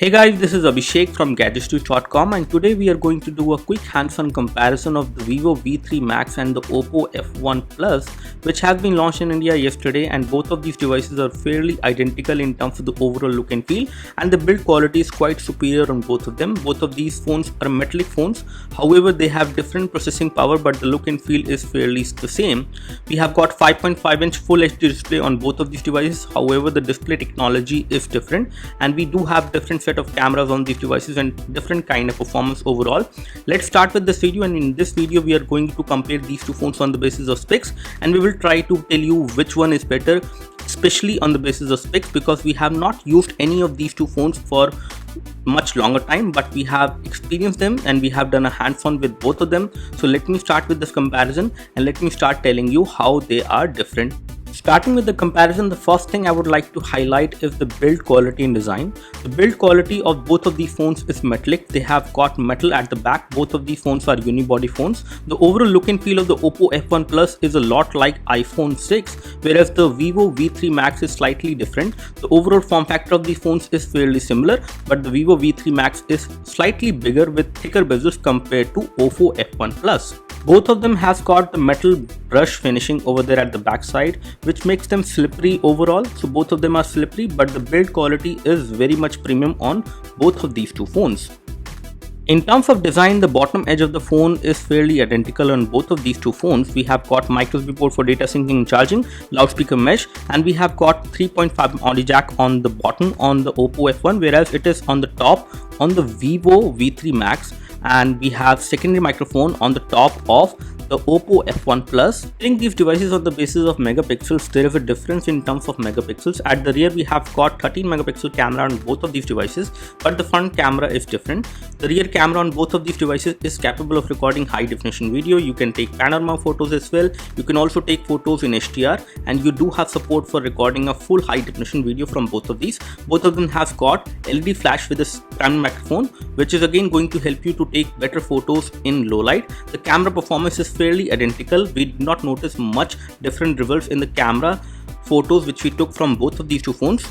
Hey guys, this is Abhishek from gadgets2.com and today we are going to do a quick hands-on comparison of the Vivo V3 Max and the Oppo F1 Plus, which has been launched in India yesterday, and both of these devices are fairly identical in terms of the overall look and feel, and the build quality is quite superior on both of them. Both of these phones are metallic phones, however they have different processing power but the look and feel is fairly the same. We have got 5.5-inch Full HD display on both of these devices, however the display technology is different and we do have different set of cameras on these devices and different kind of performance overall. Let's start with this video, and in this video we are going to compare these two phones on the basis of specs, and we will try to tell you which one is better, especially on the basis of specs, because we have not used any of these two phones for much longer time, but we have experienced them and we have done a hands-on with both of them. So let me start with this comparison and let me start telling you how they are different. Starting with the comparison, the first thing I would like to highlight is the build quality and design. The build quality of both of these phones is metallic. They have got metal at the back. Both of these phones are unibody phones. The overall look and feel of the Oppo F1 Plus is a lot like iPhone 6, whereas the Vivo V3 Max is slightly different. The overall form factor of these phones is fairly similar, but the Vivo V3 Max is slightly bigger with thicker bezels compared to Oppo F1 Plus. Both of them has got the metal brush finishing over there at the back side, which makes them slippery overall. So both of them are slippery, but the build quality is very much premium on both of these two phones. In terms of design, the bottom edge of the phone is fairly identical on both of these two phones. We have got micro USB port for data syncing and charging, loudspeaker mesh, and we have got 3.5 audio jack on the bottom on the Oppo F1, whereas it is on the top on the Vivo V3 Max, and we have secondary microphone on the top of the Oppo F1 Plus. Comparing these devices on the basis of megapixels, there is a difference in terms of megapixels. At the rear we have got 13 megapixel camera on both of these devices, but the front camera is different. The rear camera on both of these devices is capable of recording high definition video. You can take panorama photos as well. You can also take photos in HDR, and you do have support for recording a full high definition video from both of these. Both of them have got LED flash with a primary microphone, which is again going to help you to take better photos in low light. The camera performance is fairly identical. We did not notice much different results in the camera photos which we took from both of these two phones.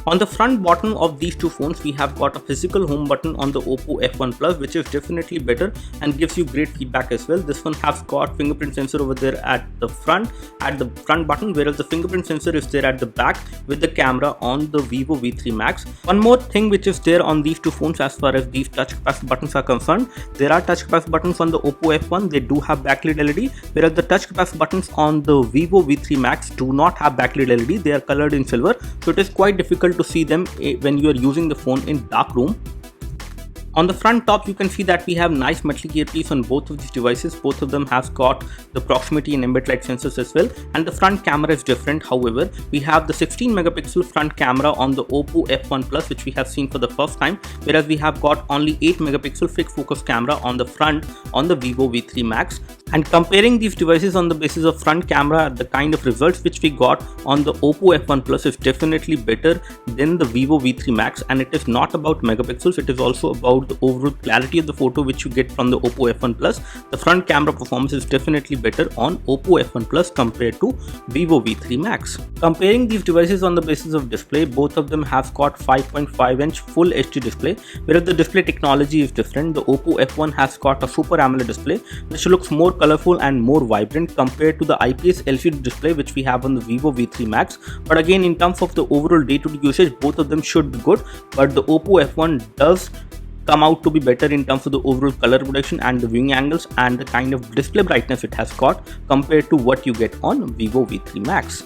On the front bottom of these two phones, we have got a physical home button on the Oppo F1 Plus, which is definitely better and gives you great feedback as well. This one has got fingerprint sensor over there at the front button, whereas the fingerprint sensor is there at the back with the camera on the Vivo V3 Max. One more thing which is there on these two phones as far as these touch capacitive buttons are concerned, there are touch capacitive buttons on the Oppo F1. They do have backlit LED, whereas the touch capacitive buttons on the Vivo V3 Max do not have backlit LED. They are colored in silver, so it is quite difficult to see them when you are using the phone in dark room. On the front top, you can see that we have nice metallic earpiece on both of these devices. Both of them have got the proximity and ambient light sensors as well, and the front camera is different. However, we have the 16 megapixel front camera on the Oppo F1 Plus, which we have seen for the first time, whereas we have got only 8 megapixel fixed focus camera on the front on the Vivo V3 Max. And comparing these devices on the basis of front camera, the kind of results which we got on the Oppo F1 Plus is definitely better than the Vivo V3 Max, and it is not about megapixels, it is also about the overall clarity of the photo which you get from the Oppo F1 Plus. The front camera performance is definitely better on Oppo F1 Plus compared to Vivo V3 Max. Comparing these devices on the basis of display, both of them have got 5.5-inch Full HD display, whereas the display technology is different. The Oppo F1 has got a Super AMOLED display which looks more colorful and more vibrant compared to the IPS LCD display which we have on the Vivo V3 Max. But again, in terms of the overall day-to-day usage, both of them should be good, but the Oppo F1 does come out to be better in terms of the overall color reproduction and the viewing angles and the kind of display brightness it has got compared to what you get on Vivo V3 Max.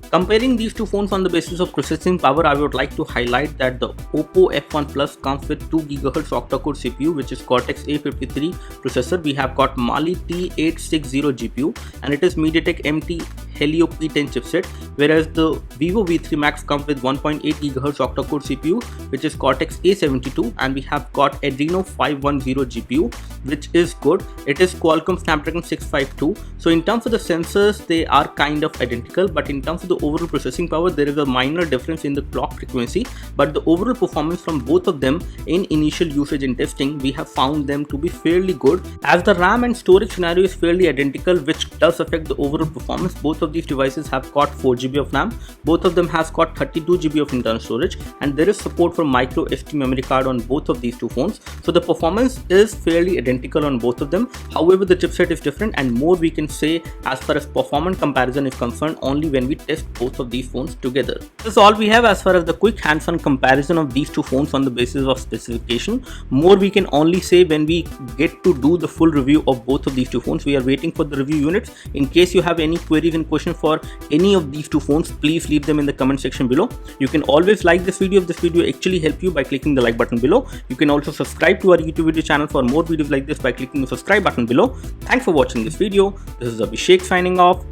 Comparing these two phones on the basis of processing power, I would like to highlight that the Oppo F1 Plus comes with 2 GHz octa-core CPU, which is Cortex A53 processor. We have got Mali T860 GPU, and it is MediaTek MT Helio P10 chipset, whereas the Vivo V3 Max comes with 1.8 GHz octa-core CPU, which is Cortex A72, and we have got Adreno 510 GPU, which is good. It is Qualcomm Snapdragon 652. So in terms of the sensors, they are kind of identical, but in terms of the overall processing power, there is a minor difference in the clock frequency, but the overall performance from both of them in initial usage and testing, we have found them to be fairly good, as the RAM and storage scenario is fairly identical, which does affect the overall performance. Both of of these devices have got 4GB of RAM, both of them has got 32GB of internal storage, and there is support for micro SD memory card on both of these two phones. So the performance is fairly identical on both of them. However, the chipset is different, and more we can say as far as performance comparison is concerned only when we test both of these phones together. This is all we have as far as the quick hands-on comparison of these two phones on the basis of specification. More we can only say when we get to do the full review of both of these two phones. We are waiting for the review units. In case you have any queries and questions for any of these two phones, please leave them in the comment section below. You can always like this video if this video actually helped you by clicking the like button below. You can also subscribe to our YouTube video channel for more videos like this by clicking the subscribe button below. Thanks for watching this video. This is Abhishek signing off.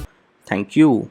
Thank you.